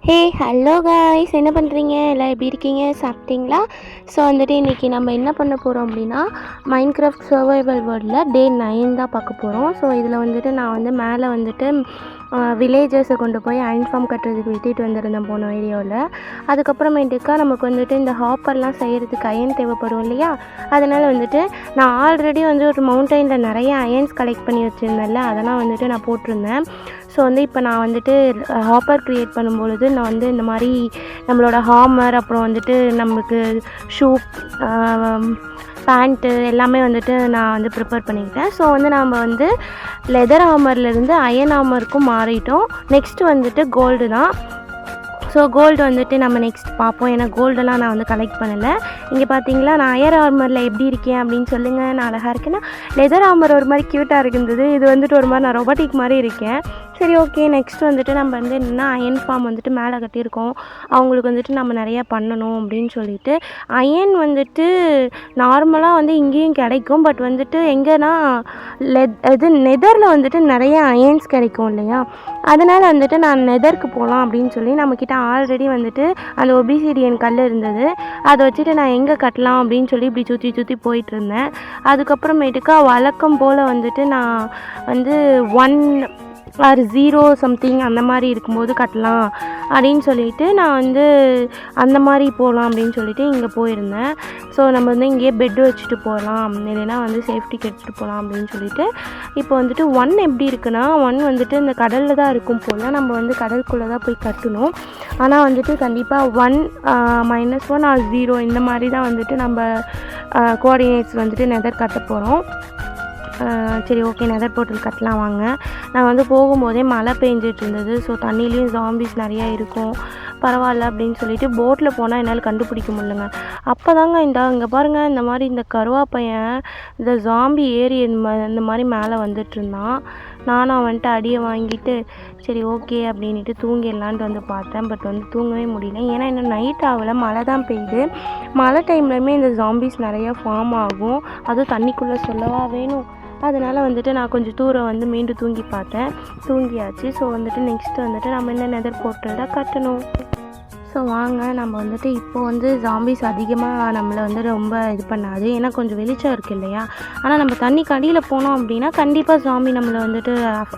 Hey hello guys, என்ன பண்ணுறீங்க? எல்லாம் எப்படி இருக்கீங்க? சாப்பிட்டீங்களா? ஸோ வந்துட்டு இன்றைக்கி நம்ம என்ன பண்ண போகிறோம் அப்படின்னா, மைன்கிராஃப்ட் சர்வைவல் வேர்ல்டில் டே 9 தான் பார்க்க போகிறோம். ஸோ இதில் வந்துட்டு நான் வந்து மேலே வந்துட்டு வில்லேஜர்ஸை கொண்டு போய் அயன் ஃபார்ம் கட்டுறதுக்கு விட்டுட்டு வந்திருந்தேன் போன வீடியோவில். அதுக்கப்புறமேட்டுக்கா நமக்கு வந்துட்டு இந்த ஹாப்பர்லாம் செய்கிறதுக்கு அயன் தேவைப்படும் இல்லையா? அதனால் வந்துட்டு நான் ஆல்ரெடி வந்து ஒரு மவுண்டெயினில் நிறைய அயன்ஸ் கலெக்ட் பண்ணி வச்சுருந்தேன்ல, அதெல்லாம் வந்துட்டு நான் போட்டிருந்தேன். ஸோ வந்து இப்போ நான் வந்துட்டு ஹாப்பர் க்ரியேட் பண்ணும்பொழுது நான் வந்து இந்த மாதிரி நம்மளோட ஹாமர், அப்புறம் வந்துட்டு நமக்கு ஷூ, பேண்ட்டு எல்லாமே வந்துட்டு நான் வந்து ப்ரிப்பேர் பண்ணிக்கிட்டேன். ஸோ வந்து நம்ம வந்து லெதர் ஆமர்லேருந்து அயன் ஆமருக்கும் மாறிட்டோம். நெக்ஸ்ட்டு வந்துட்டு கோல்டு தான். ஸோ கோல்டு வந்துட்டு நம்ம நெக்ஸ்ட் பார்ப்போம். ஏன்னா கோல்டெல்லாம் நான் வந்து கலெக்ட் பண்ணலை. இங்கே பார்த்தீங்களா, நான் அயர் ஆர்மரில் எப்படி இருக்கேன் அப்படின்னு சொல்லுங்கள். நான் அழகாக இருக்கேன்னா, லெதர் ஆர்மர் ஒரு மாதிரி க்யூட்டாக இருந்தது. இது வந்துட்டு ஒரு மாதிரி நான் ரொபாட்டிக் மாதிரி இருக்கேன். சரி, ஓகே. நெக்ஸ்ட் வந்துட்டு நம்ம வந்து என்னென்னா அயன் ஃபார்ம் வந்துட்டு மேலே கட்டியிருக்கோம். அவங்களுக்கு வந்துட்டு நம்ம நிறையா பண்ணணும் அப்படின்னு சொல்லிட்டு அயன் வந்துட்டு நார்மலாக வந்து இங்கேயும் கிடைக்கும். பட் வந்துட்டு எங்கன்னா நெதரில் வந்துட்டு நிறைய அயன்ஸ் கிடைக்கும் இல்லையா? அதனால் வந்துட்டு நான் நெதருக்கு போகலாம் அப்படின்னு சொல்லி நம்மக்கிட்ட ஆல்ரெடி வந்துட்டு அந்த ஒபிசிடியன் கல் இருந்தது. அதை வச்சுட்டு நான் எங்கே கட்டலாம் அப்படின்னு சொல்லி இப்படி சுற்றி சுற்றி போயிட்டுருந்தேன். அதுக்கப்புறமேட்டுக்கா வழக்கம் போல் வந்துட்டு நான் வந்து 1 or 0 சம்திங் அந்த மாதிரி இருக்கும்போது கட்டலாம் அப்படின்னு சொல்லிட்டு நான் வந்து அந்த மாதிரி போகலாம் அப்படின்னு சொல்லிட்டு இங்கே போயிருந்தேன். ஸோ நம்ம வந்து இங்கேயே பெட்டு வச்சுட்டு போகலாம், இல்லைன்னா வந்து சேஃப்டிக்கு எடுத்துகிட்டு போகலாம் அப்படின்னு சொல்லிட்டு இப்போ வந்துட்டு 1 எப்படி இருக்குன்னா, 1 வந்துட்டு இந்த கடலில் தான் இருக்கும் போல். நம்ம வந்து கடலுக்குள்ளே தான் போய் கட்டணும். ஆனால் வந்துட்டு கண்டிப்பாக 1 -1 or 0 இந்த மாதிரி தான் வந்துட்டு நம்ம கோஆர்டினேட்ஸ் வந்துட்டு நெதர் கட்ட போகிறோம். சரி, ஓகே. நெதர் போர்ட்டல் கட்டலாம் வாங்க. நான் வந்து போகும்போதே மழை பெஞ்சிட்டு இருந்தது. ஸோ தண்ணிலேயும் ஜாம்பிஸ் நிறையா இருக்கும், பரவாயில்ல அப்படின்னு சொல்லிட்டு போட்டில் போனால் என்னால் கண்டுபிடிக்க முடியலங்க. அப்போ தாங்க இங்கே பாருங்கள், இந்த மாதிரி இந்த கருவாப்பையன் இந்த ஜாம்பி ஏறி இந்த மாதிரி மேலே வந்துட்டு இருந்தான். நானும் வந்துட்டு அடியை வாங்கிட்டு சரி ஓகே அப்படின்ட்டு தூங்கிடலான்ட்டு வந்து பார்த்தேன். பட் வந்து தூங்கவே முடியல. ஏன்னா இன்னும் நைட் ஆகலை, மழை தான் பெய்யுது. மழை டைம்லையுமே இந்த ஜாம்பிஸ் நிறையா ஃபார்ம் ஆகும். அதுவும் தண்ணிக்குள்ளே சொல்லவா வேணும். அதனால் வந்துட்டு நான் கொஞ்சம் தூரம் வந்து மீண்டும் தூங்கி பார்த்தேன். தூங்கியாச்சு. ஸோ வந்துட்டு நெக்ஸ்ட்டு வந்துட்டு நம்ம என்ன நெதர் போர்ட்டல் தான் கட்டணும். ஸோ வாங்க, நம்ம வந்துட்டு இப்போ வந்து ஜாம்பிஸ் அதிகமாக நம்மளை வந்து ரொம்ப இது பண்ணாது. ஏன்னா கொஞ்சம் வெளிச்சம் இருக்குது இல்லையா? ஆனால் நம்ம தண்ணிக்கு அடியில் போனோம் அப்படின்னா கண்டிப்பாக ஜாம்பி நம்மளை வந்துட்டு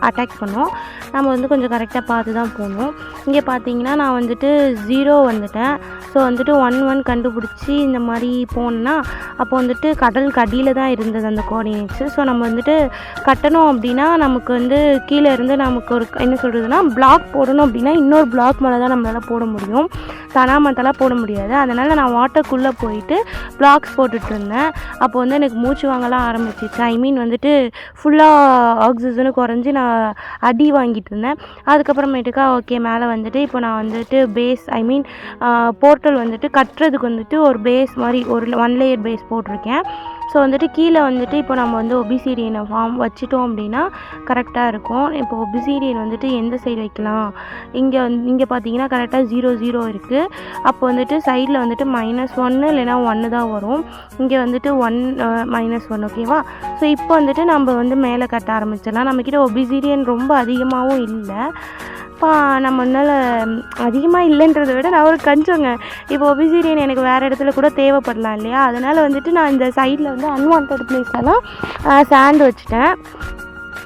அட்டாக் பண்ணோம். நம்ம வந்து கொஞ்சம் கரெக்டாக பார்த்து தான் போகணும். இங்கே பார்த்தீங்கன்னா நான் வந்துட்டு 0 வந்துட்டேன். ஸோ வந்துட்டு 1 கண்டுபிடிச்சி இந்த மாதிரி போனேன்னா அப்போ வந்துட்டு கடலுக்கு அடியில் தான் இருந்தது அந்த கோஆர்டினேட்ஸு. ஸோ நம்ம வந்துட்டு கட்டணும் அப்படின்னா நமக்கு வந்து கீழே இருந்து நமக்கு ஒரு என்ன சொல்கிறதுனா பிளாக் போடணும் அப்படின்னா இன்னொரு பிளாக் மேலே தான் நம்மளால் போட முடியும், தனாமத்தெல்லாம் போட முடியாது. அதனால் நான் வாட்டருக்குள்ளே போயிட்டு பிளாக்ஸ் போட்டுட்டு இருந்தேன். அப்போ வந்து எனக்கு மூச்சு வாங்கலாம் ஆரம்பிச்சிச்சு. ஐ மீன் வந்துட்டு ஃபுல்லாக ஆக்சிஜனு குறைஞ்சி நான் அடி வாங்கிட்டு இருந்தேன். அதுக்கப்புறமேட்டுக்கா ஓகே மேலே வந்துட்டு இப்போ நான் வந்துட்டு பேஸ் போர்ட்டல் வந்துட்டு கட்டுறதுக்கு வந்துட்டு ஒரு பேஸ் மாதிரி ஒரு 1 லேயர் பேஸ் போட்டிருக்கேன். ஸோ வந்துட்டு கீழே வந்துட்டு இப்போ நம்ம வந்து ஒபிசிடியனை ஃபார்ம் வச்சிட்டோம் அப்படின்னா கரெக்டாக இருக்கும். இப்போ ஒபிசிடியன் வந்துட்டு எந்த சைடு வைக்கலாம்? இங்கே பார்த்தீங்கன்னா கரெக்டாக 0 இருக்குது. அப்போ வந்துட்டு சைடில் வந்துட்டு -1 இல்லைனா 1 தான் வரும். இங்கே வந்துட்டு 1 -1 ஓகேவா? ஸோ இப்போ வந்துட்டு நம்ம வந்து மேலே கட்ட ஆரம்பிச்சிடலாம். நம்மக்கிட்ட ஒபிசிடியன் ரொம்ப அதிகமாகவும் இல்லை. நம்மளால் அதிகமாக இல்லைன்றதை விட நான் ஒரு கஞ்சங்க. இப்போ ஒபிசிடியன் எனக்கு வேறு இடத்துல கூட தேவைப்படலாம் இல்லையா? அதனால் வந்துட்டு நான் இந்த சைடில் வந்து அன்வான்ட் பிளேஸ்லலாம் சாண்ட்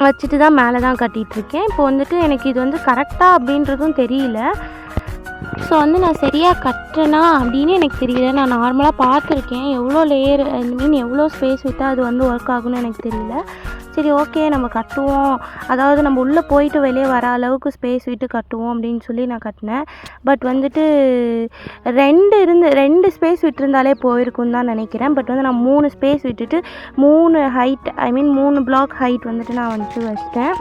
வச்சுட்டு தான் மேலே தான் கட்டிகிட்ருக்கேன். இப்போ வந்துட்டு எனக்கு இது வந்து கரெக்டாக அப்படின்றதும் தெரியல. ஸோ வந்து நான் சரியாக கட்டுறேனா அப்படின்னு எனக்கு தெரியல. நான் நார்மலாக பார்த்துருக்கேன், எவ்வளோ லேயர் எவ்வளோ ஸ்பேஸ் விட்டால் அது வந்து ஒர்க் ஆகும்னு எனக்கு தெரியல. சரி, ஓகே நம்ம கட்டுவோம், அதாவது நம்ம உள்ளே போயிட்டு வெளியே வர அளவுக்கு ஸ்பேஸ் விட்டு கட்டுவோம் அப்படின்னு சொல்லி நான் கட்டினேன். பட் வந்துட்டு 2 ஸ்பேஸ் விட்டுருந்தாலே போயிருக்குன்னு தான் நினைக்கிறேன். பட் வந்து நான் 3 ஸ்பேஸ் விட்டுட்டு 3 பிளாக் ஹைட் வந்துட்டு நான் வந்துட்டு வச்சிட்டேன்.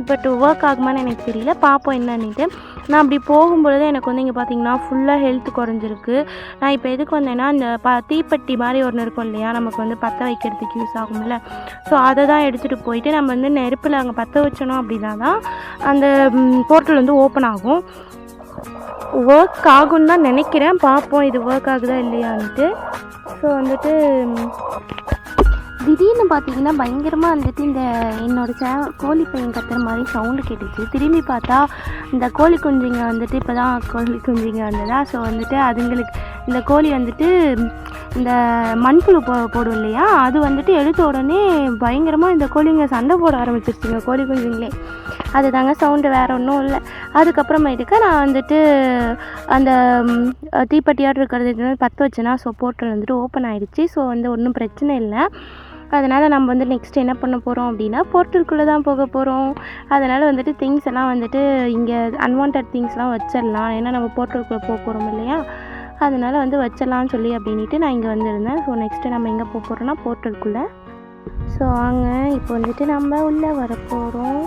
பட் ஒர்க் ஆகுமான்னு எனக்கு தெரியல, பார்ப்போம் என்னன்னுட்டு. நான் அப்படி போகும்பொழுது எனக்கு வந்து இங்கே பார்த்தீங்கன்னா ஃபுல்லாக ஹெல்த் குறைஞ்சிருக்கு. நான் இப்போ எதுக்கு வந்தேன்னா இந்த தீப்பெட்டி மாதிரி ஒன்று இருக்கும் இல்லையா, நமக்கு வந்து பற்ற வைக்கிறதுக்கு யூஸ் ஆகும்ல. ஸோ அதை தான் எடுத்துகிட்டு போயிட்டு நம்ம வந்து நெருப்பில் அங்கே பற்ற வச்சோம் அப்படின்னா தான் அந்த போர்ட்டல் வந்து ஓப்பன் ஆகும். ஒர்க் ஆகும்னு தான் நினைக்கிறேன், பார்ப்போம் இது ஒர்க் ஆகுதா இல்லையான்ட்டு. ஸோ வந்துட்டு திடீர்னு பார்த்தீங்கன்னா பயங்கரமாக வந்துட்டு இந்த என்னோடய கோழி பையன் கத்துற மாதிரி சவுண்டு கேட்டுச்சு. திரும்பி பார்த்தா இந்த கோழி குஞ்சுங்க வந்துட்டு இப்போ தான் கோழி குஞ்சுங்க வந்ததா. ஸோ வந்துட்டு அதுங்களுக்கு இந்த கோழி வந்துட்டு இந்த மண்புழு போடும் இல்லையா, அது வந்துட்டு எடுத்த உடனே பயங்கரமாக இந்த கோழிங்க சண்டை போட ஆரம்பிச்சிருச்சுங்க, கோழி குஞ்சுங்களே. அது தாங்க சவுண்டு, வேறு ஒன்றும் இல்லை. அதுக்கப்புறமேட்டுக்கு நான் வந்துட்டு அந்த தீப்பெட்டியாட்டு இருக்கிறது பற்ற வச்சேன்னா, ஸோ போர்ட்டல் வந்துட்டு ஓப்பன் ஆகிடுச்சு. ஸோ வந்து ஒன்றும் பிரச்சனை இல்லை. அதனால் நம்ம வந்து நெக்ஸ்ட் என்ன பண்ண போகிறோம் அப்படின்னா போர்ட்டலுக்குள்ளே தான் போக போகிறோம். அதனால் வந்துட்டு திங்ஸ் எல்லாம் வந்துட்டு இங்கே அன்வான்ட் திங்ஸ்லாம் வச்சிடலாம். ஏன்னா நம்ம போர்ட்டலுக்குள்ளே போக போகிறோம் இல்லையா, அதனால் வந்து வச்சிடலான்னு சொல்லி அப்படின்ட்டு நான் இங்கே வந்திருந்தேன். ஸோ நெக்ஸ்ட்டு நம்ம எங்கே போக போகிறோன்னா போர்ட்டலுக்குள்ளே. ஸோ வாங்க இப்போ வந்துட்டு நம்ம உள்ளே வரப்போகிறோம்.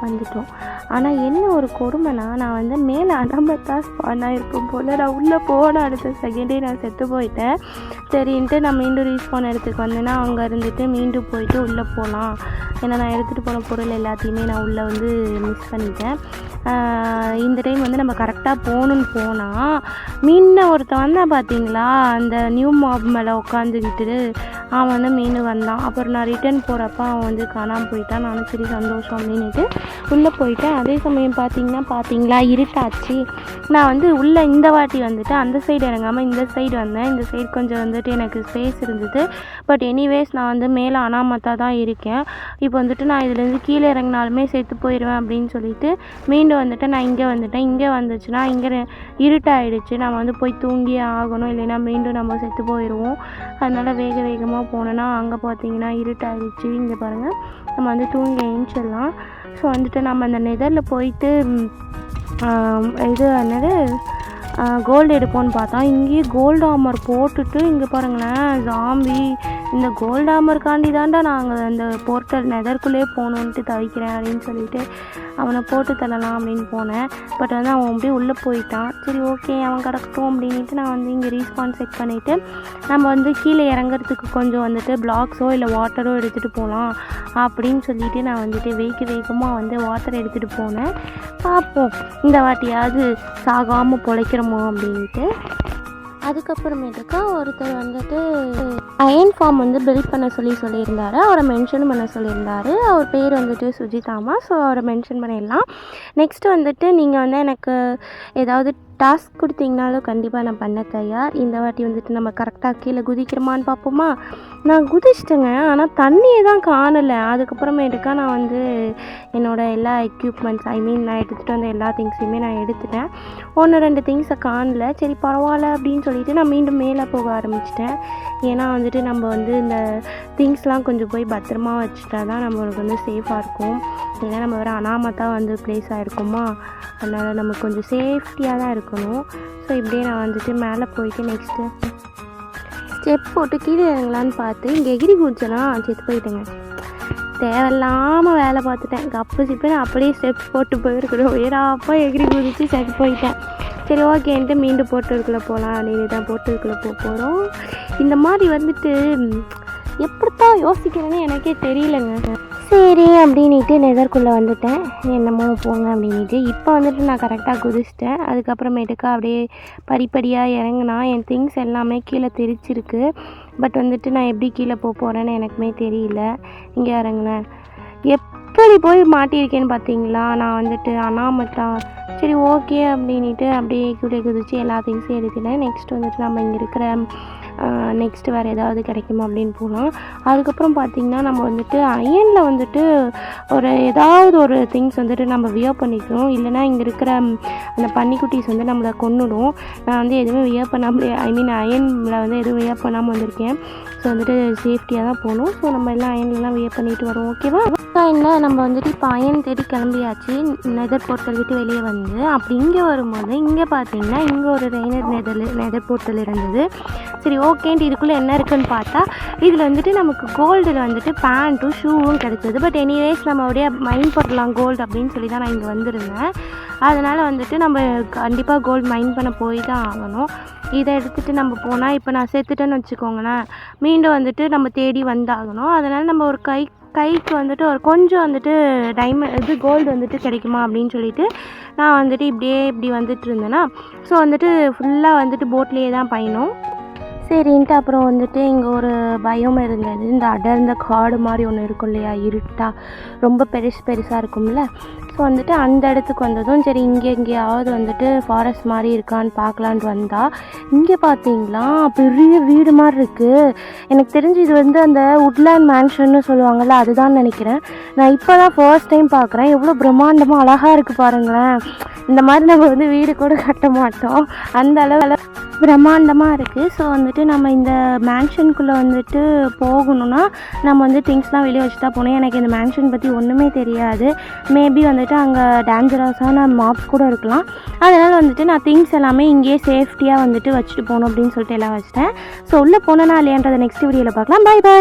வந்துட்டோம். ஆனால் என்ன ஒரு கொடுமைனா, நான் வந்து மேலே அனாமத்தான் ஸ்பான் ஆகிருக்கும் போல். நான் உள்ளே போன அடுத்த செகண்டே நான் செத்து போயிட்டேன். சரின்ட்டு நான் மீண்டும் ரீஸ்பான் இடத்துக்கு வந்தேன்னா அங்கே இருந்துட்டு மீண்டும் போயிட்டு உள்ளே போகலாம். ஏன்னா நான் எடுத்துகிட்டு போன பொருள் எல்லாத்தையுமே நான் உள்ளே வந்து மிஸ் பண்ணிட்டேன். இந்த டைம் வந்து நம்ம கரெக்டாக போகணுன்னு போனால் மீன் ஒருத்தன் வந்தான் பார்த்தீங்களா, அந்த நியூ மாப் மேலே உட்காந்துக்கிட்டு அவன் வந்து மீன் வந்தான். அப்புறம் நான் ரிட்டர்ன் போகிறப்ப அவன் வந்து காணாமல் போயிட்டான். நானும் சரி சந்தோஷம் அப்படின்ட்டு உள்ளே போயிட்டேன். அதே சமயம் பார்த்தீங்களா இருட்டாச்சு. நான் வந்து உள்ளே இந்த வாட்டி வந்துட்டு அந்த சைடு இறங்காமல் இந்த சைடு வந்தேன். இந்த சைடு கொஞ்சம் வந்துட்டு எனக்கு ஸ்பேஸ் இருந்தது. பட் எனிவேஸ் நான் வந்து மேலே அனாமத்தாக தான் இருக்கேன். இப்போ வந்துட்டு நான் இதுலேருந்து கீழே இறங்கினாலுமே செத்து போயிடுவேன் அப்படின்னு சொல்லிட்டு மீண்டும் வந்துட்டு நான் இங்கே வந்துட்டேன். இங்கே வந்துச்சுன்னா இங்கே இருட்டாயிடுச்சு, நம்ம வந்து போய் தூங்கியே ஆகணும், இல்லைன்னா மீண்டும் நம்ம செத்து போயிடுவோம். அதனால் வேகமாக போனோன்னா அங்கே பார்த்தீங்கன்னா இருட்டாயிடுச்சு. இங்கே பாருங்கள், நம்ம வந்து தூங்கி எழுந்திடலாம். ஸோ வந்துட்டு நம்ம அந்த நெதரில் போயிட்டு இது என்னது கோல்டு எடுப்போன்னு பார்த்தா இங்கேயே கோல்டு ஆமர் போட்டுட்டு இங்கே பாருங்களேன் ஜாம்பி. இந்த கோல்டு ஆமருக்காண்டி தாண்டா நாங்கள் அந்த போர்ட்டல் நெதர்க்குள்ளே போகணுன்ட்டு தவிக்கிறேன் அப்படின்னு சொல்லிட்டு அவனை போட்டு தள்ளலாம் அப்படின்னு போனேன். பட் வந்து அவன் அப்படியே உள்ளே போயிட்டான். சரி ஓகே அவன் கிடக்கட்டும் அப்படின்ட்டு நான் வந்து இங்கே ரீஸ்பான் செக் பண்ணிவிட்டு நம்ம வந்து கீழே இறங்குறதுக்கு கொஞ்சம் வந்துட்டு பிளாக்ஸோ இல்லை வாட்டரோ எடுத்துகிட்டு போகலாம் அப்படின்னு சொல்லிட்டு நான் வந்துட்டு வேகமாக வந்து வாட்டர் எடுத்துகிட்டு போனேன். பார்ப்போம் இந்த வாட்டியாவது சாகாமல் பொழைக்கிறோமோ அப்படின்ட்டு. அதுக்கப்புறமேட்டுக்கா ஒருத்தர் வந்துட்டு அயன் ஃபார்ம் வந்து பில்ட் பண்ண சொல்லியிருந்தார். அவரை மென்ஷன் பண்ண சொல்லியிருந்தார். அவர் பேர் வந்துட்டு சுஜிதாமா. ஸோ அவரை மென்ஷன் பண்ணிடலாம். நெக்ஸ்ட்டு வந்துட்டு நீங்கள் வந்து எனக்கு ஏதாவது டாஸ்க் கொடுத்தீங்கனாலும் கண்டிப்பாக நான் பண்ண தயார். இந்த வாட்டி வந்துட்டு நம்ம கரெக்டாக கீழே குதிக்கிறோமான்னு பார்ப்போமா. நான் குதிச்சிட்டேங்க, ஆனால் தண்ணியை தான் காணலை. அதுக்கப்புறமேட்டுக்கா நான் வந்து என்னோடய எல்லா எக்யூப்மெண்ட்ஸ் நான் எடுத்துகிட்டு வந்த எல்லா திங்ஸையுமே நான் எடுத்துட்டேன். 1-2 திங்ஸை காணலை. சரி பரவாயில்ல அப்படின்னு சொல்லிட்டு நான் மீண்டும் மேலே போக ஆரம்பிச்சிட்டேன். ஏன்னா வந்துட்டு நம்ம வந்து இந்த திங்ஸ்லாம் கொஞ்சம் போய் பத்திரமா வச்சுட்டா தான் நம்மளுக்கு வந்து சேஃபாக இருக்கும். ஏன்னா நம்ம வேறு அனாமத்தாக வந்து ப்ளேஸ் ஆகிருக்குமா, அதனால் நம்ம கொஞ்சம் சேஃப்டியாக தான் இருக்கணும். ஸோ இப்படியே நான் வந்துட்டு மேலே போயிட்டு நெக்ஸ்ட்டு ஸ்டெப் போட்டு கீழே இறங்கலான்னு பார்த்து இங்கே எகிரி குதிச்சேன்னா செத்து போயிட்டேங்க. தேவையில்லாமல் வேலை பார்த்துட்டேன். கப்பு சிப்புன்னு அப்படியே ஸ்டெப்ஸ் போட்டு போயிருக்கணும். உயராப்பா எகிரி குதிச்சு செத்து போயிட்டேன். சரி ஓகேன்ட்டு மீண்டும் போர்ட்டலுக்குள்ளே போகலாம் அப்படின்னு தான் போர்ட்டலுக்குள்ளே போகிறோம். இந்த மாதிரி வந்துட்டு எப்படித்தான் யோசிக்கிறேன்னு எனக்கே தெரியலங்க. சரி அப்படின்ட்டு நெதர்க்குள்ளே வந்துட்டேன். என்னமோ போங்க அப்படின்ட்டு. இப்போ வந்துட்டு நான் கரெக்டாக குதிச்சிட்டேன். அதுக்கப்புறமேட்டுக்கா அப்படியே படிப்படியாக இறங்கினா என் திங்ஸ் எல்லாமே கீழே தெரிச்சிருக்கு. பட் வந்துட்டு நான் எப்படி கீழே போகிறேன்னு எனக்குமே தெரியல. இங்கே இறங்கினேன், எப்படி போய் மாட்டியிருக்கேன்னு பார்த்தீங்களா. நான் வந்துட்டு அனாமத்தா சரி ஓகே அப்படின்ட்டு அப்படியே குதிச்சு எல்லா திங்ஸையும் எடுத்துட்டேன். நெக்ஸ்ட் வந்துட்டு நம்ம இங்கே இருக்கிற நெக்ஸ்ட்டு வேறு ஏதாவது கிடைக்குமா அப்படின்னு போகலாம். அதுக்கப்புறம் பார்த்திங்கன்னா நம்ம வந்துட்டு அயனில் வந்துட்டு ஏதாவது ஒரு திங்ஸ் வந்துட்டு நம்ம வியர் பண்ணிக்கணும். இல்லைனா இங்கே இருக்கிற அந்த பன்னிக்குட்டிஸ் வந்து நம்மளை கொன்னுடும். நான் வந்து எதுவுமே வியர் பண்ணாமல் அயனில் வந்து எதுவும் வியர் பண்ணாமல் வந்திருக்கேன். ஸோ வந்துட்டு சேஃப்டியாக தான் போகணும். ஸோ நம்ம எல்லாம் அயன்லாம் வியர் பண்ணிட்டு வரோம். ஓகேவா. என்ன நம்ம வந்துட்டு இப்போ அயன் தேடி கிளம்பியாச்சு. நெதர் போர்ட்டல் விட்டு வெளியே வந்து அப்படி இங்கே வரும்போது இங்கே பார்த்தீங்கன்னா இங்கே ஒரு நெதர் போர்ட்டல் இருந்தது. சரி ஓகேன்ட்டு இதுக்குள்ளே என்ன இருக்குதுன்னு பார்த்தா இதில் வந்துட்டு நமக்கு கோல்டில் வந்துட்டு பேண்ட்டும் ஷூவும் கிடச்சிது. பட் எனிவேஸ் நம்ம அப்படியே மைன் பண்ணலாம் கோல்டு அப்படின்னு சொல்லி தான் நான் இங்கே வந்திருந்தேன். அதனால் வந்துட்டு நம்ம கண்டிப்பாக கோல்டு மைன் பண்ண போய் தான் ஆகணும். இதை எடுத்துகிட்டு நம்ம போனால் இப்போ நான் செத்துட்டேன்னு வச்சுக்கோங்களேன், மீண்டும் வந்துட்டு நம்ம தேடி வந்தாகணும். அதனால் நம்ம ஒரு கைக்கு வந்துட்டு ஒரு கொஞ்சம் வந்துட்டு கோல்டு வந்துட்டு கிடைக்குமா அப்படின்னு சொல்லிட்டு நான் வந்துட்டு இப்படி வந்துட்டு இருந்தேன்னா. ஸோ வந்துட்டு ஃபுல்லாக வந்துட்டு போட்லேயே தான் பயணம். சரின்ட்டு அப்புறம் வந்துட்டு இங்கே ஒரு பயம் இருந்தது. இந்த அடர்ந்த காடு மாதிரி ஒன்று இருக்கும் இல்லையா, இருட்டாக ரொம்ப பெருசாக இருக்கும்ல. ஸோ வந்துட்டு அந்த இடத்துக்கு வந்ததும் சரி இங்கே எங்கேயாவது வந்துட்டு ஃபாரஸ்ட் மாதிரி இருக்கான்னு பார்க்கலான்ட்டு வந்தால் இங்கே பார்த்தீங்களா பெரிய வீடு மாதிரி இருக்குது. எனக்கு தெரிஞ்சு இது வந்து அந்த உட்லேண்ட் மேன்ஷன்னு சொல்லுவாங்கள்ல, அதுதான் நினைக்கிறேன். நான் இப்போ தான் ஃபர்ஸ்ட் டைம் பார்க்குறேன். எவ்வளோ பிரம்மாண்டமாக அழகாக இருக்குது பாருங்களேன். இந்த மாதிரி நம்ம வந்து வீடு கூட கட்ட மாட்டோம், அந்த அளவு பிரம்மாண்டமாக இருக்குது. ஸோ வந்துட்டு நம்ம இந்த மேன்ஷனுக்குள்ளே வந்துட்டு போகணுன்னா நம்ம வந்து திங்ஸ்லாம் வெளியே வச்சு தான் போகணும். எனக்கு இந்த மேன்ஷன் பற்றி ஒன்றுமே தெரியாது. மேபி வந்துட்டு அங்கே டேஞ்சரஸான மாப்ஸ் கூட இருக்கலாம். அதனால் வந்துட்டு நான் திங்ஸ் எல்லாமே இங்கேயே சேஃப்டியாக வந்துட்டு வச்சுட்டு போகணும் அப்படின்னு சொல்லிட்டு எல்லாம் வச்சிட்டேன். ஸோ உள்ளே போனேன்னா இல்லையான்றதை நெக்ஸ்ட் வீடியோவில் பார்க்கலாம். Bye bye.